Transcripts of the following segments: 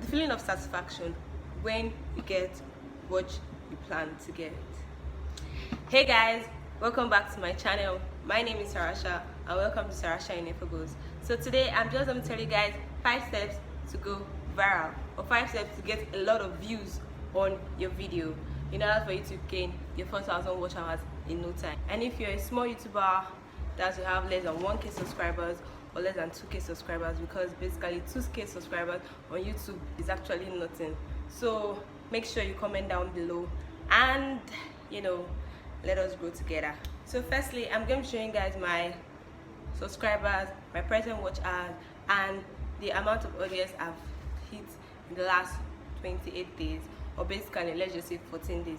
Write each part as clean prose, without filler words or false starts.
feeling of satisfaction when you get what you plan to get. Hey guys, welcome back to my channel. My name is Sarasha and welcome to Sarasha Inefables. So today I'm just going to tell you guys 5 steps to go viral, or 5 steps to get a lot of views on your video in order for you to gain your 4,000 watch hours in no time. And if you're a small YouTuber that will have less than 1k subscribers or less than 2k subscribers, because basically 2k subscribers on YouTube is actually nothing. So make sure you comment down below and let us grow together. So firstly, I'm going to show you guys my subscribers, my present watch hours, and the amount of audience I've hit in the last 28 days, or basically let's just say 14 days.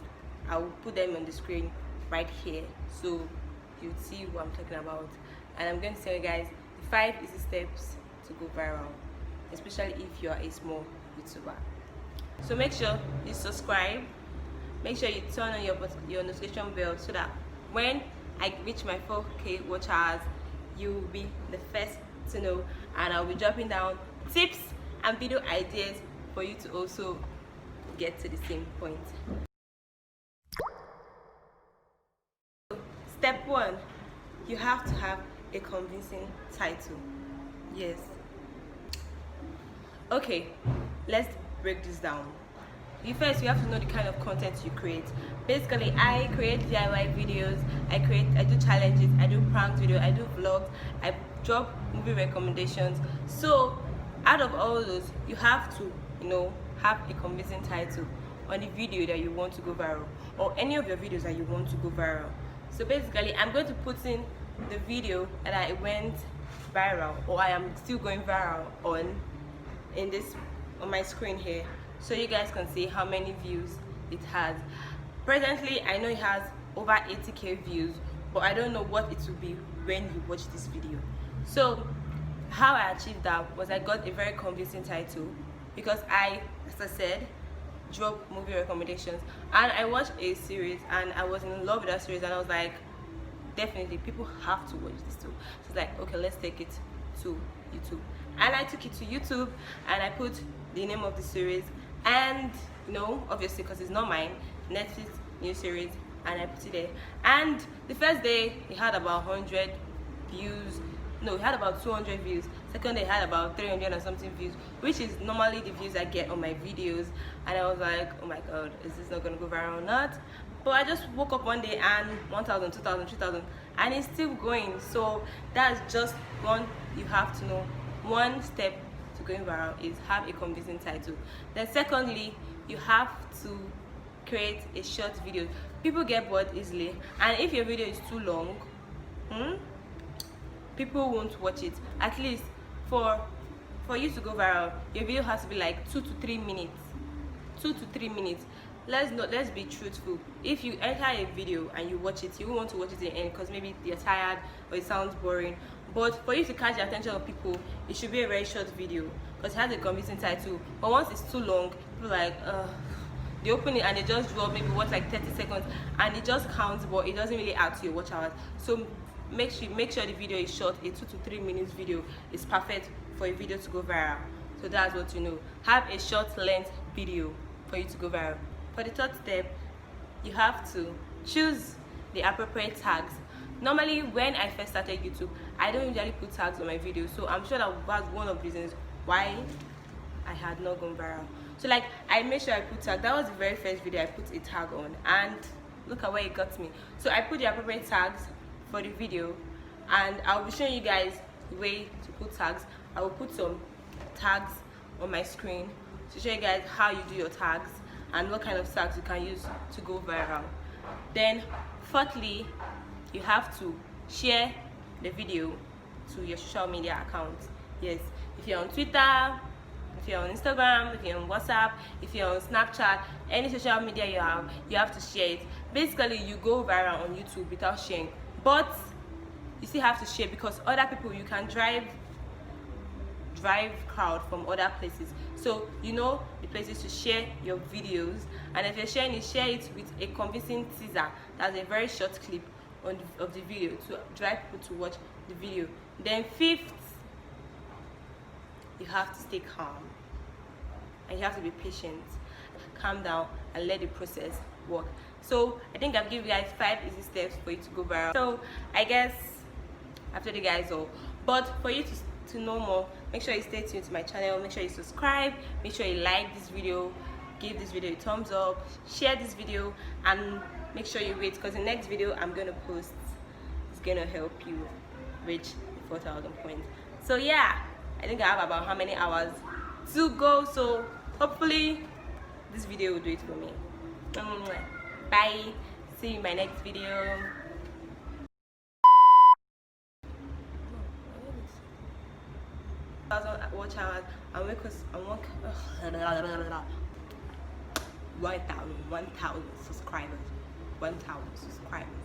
I will put them on the screen right here so you'll see what I'm talking about. And I'm going to tell you guys the 5 easy steps to go viral, especially if you are a small YouTuber. So make sure you subscribe, make sure you turn on your notification bell so that when I reach my 4k watch hours, you will be the first to know, and I'll be dropping down tips and video ideas for you to also get to the same point. Step 1, you have to have a convincing title. Yes. Okay, let's break this down. First, you have to know the kind of content you create. Basically, I create DIY videos, I do challenges, I do prank videos, I do vlogs, I drop movie recommendations. So out of all those, you have to have a convincing title on the video that you want to go viral, or any of your videos that you want to go viral. So basically, I'm going to put in the video that I went viral, or I am still going viral on my screen here, so you guys can see how many views it has. Presently, I know it has over 80k views, but I don't know what it will be when you watch this video. So how I achieved that was I got a very convincing title, because as I said, drop movie recommendations, and I watched a series and I was in love with that series, and I was like, definitely people have to watch this too. So it's like, okay, let's take it to YouTube. And I took it to YouTube and I put the name of the series, and obviously, because it's not mine, Netflix new series, and I put it there. And the first day it had about 100 views. No, it had about 200 views. Second day it had about 300 and something views, which is normally the views I get on my videos. And I was like, oh my god, is this not gonna go viral or not? But I just woke up one day and 1,000, 2,000, 3,000, and it's still going. So that's just one. You have to know, one step to going viral is have a convincing title. Then secondly, you have to create a short video. People get bored easily, and if your video is too long, people won't watch it. At least for you to go viral, your video has to be like 2 to 3 minutes. 2 to 3 minutes. Let's be truthful. If you enter a video and you watch it, you won't want to watch it to the end because maybe you're tired or it sounds boring. But for you to catch the attention of people, it should be a very short video because it has a convincing title. But once it's too long, people are like, they open it and they just draw maybe watch like 30 seconds and it just counts, but it doesn't really add to your watch hours. So make sure the video is short. A 2 to 3 minutes video is perfect for a video to go viral. So that's what you know. Have a short length video for you to go viral. For the third step, you have to choose the appropriate tags. Normally, when I first started YouTube, I don't usually put tags on my videos, so I'm sure that was one of the reasons why I had not gone viral. So like, I made sure I put tag. That was the very first video I put a tag on, and look at where it got me. So I put the appropriate tags for the video, and I'll be showing you guys the way to put tags. I will put some tags on my screen to show you guys how you do your tags and what kind of tags you can use to go viral. Then fourthly, you have to share the video to your social media accounts. Yes, if you're on Twitter, if you're on Instagram, if you're on WhatsApp, if you're on Snapchat, any social media you have to share it. Basically, you go viral on YouTube without sharing, but you still have to share because other people, you can drive crowd from other places. So the places to share your videos, and if you're sharing it, share it with a convincing teaser. That's a very short clip of the video to drive people to watch the video. Then fifth, you have to stay calm and you have to be patient, calm down, and let the process work. So I think I've given you guys 5 easy steps for you to go viral. So I guess I've told you guys all, but for you to know more, make sure you stay tuned to my channel, make sure you subscribe, make sure you like this video, give this video a thumbs up, share this video, and make sure you wait, because the next video I'm gonna post is gonna help you reach the 4,000 points. So yeah, I think I have about how many hours to go, so hopefully this video will do it for me. Bye, see you in my next video. Watch hours and wake us and 1,000 subscribers. 1,000 subscribers.